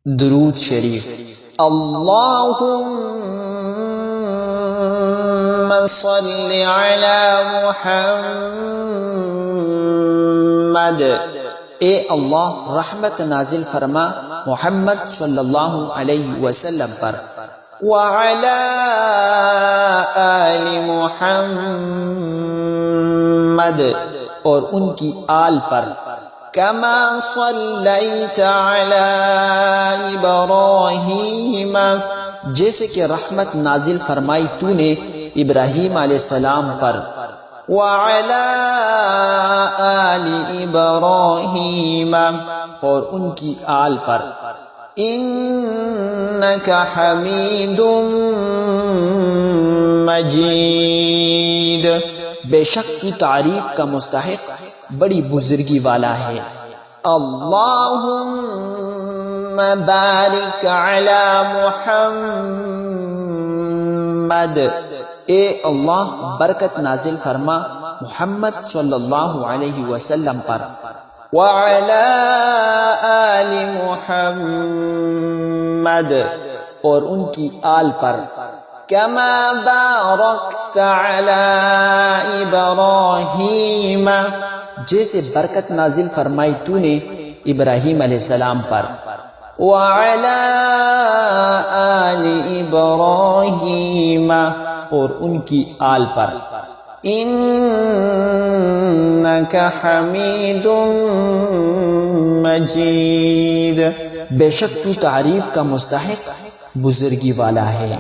درود شریف۔ اللہم صل علی محمد، اے اللہ رحمت نازل فرما محمد صلی اللہ علیہ وسلم پر، وعلی آل محمد، اور ان کی آل پر، کما صلیت علی ابراہیم، جیسے کہ رحمت نازل فرمائی تو نے ابراہیم علیہ السلام پر، وعلی آل ابراہیم، اور ان کی آل پر، انک حمید مجید، بے شک تو تعریف کا مستحق بڑی بزرگی والا ہے۔ اللہم بارک علی محمد، اے اللہ برکت نازل فرما محمد صلی اللہ علیہ وسلم پر، وعلی آل محمد، اور ان کی آل پر، کما بارکت علی ابراہیم، جیسے برکت نازل فرمائی تو نے ابراہیم علیہ السلام پر، وعلی آل ابراہیم، اور ان کی آل پر، انک حمید مجید، بے شک تو تعریف کا مستحق بزرگی والا ہے۔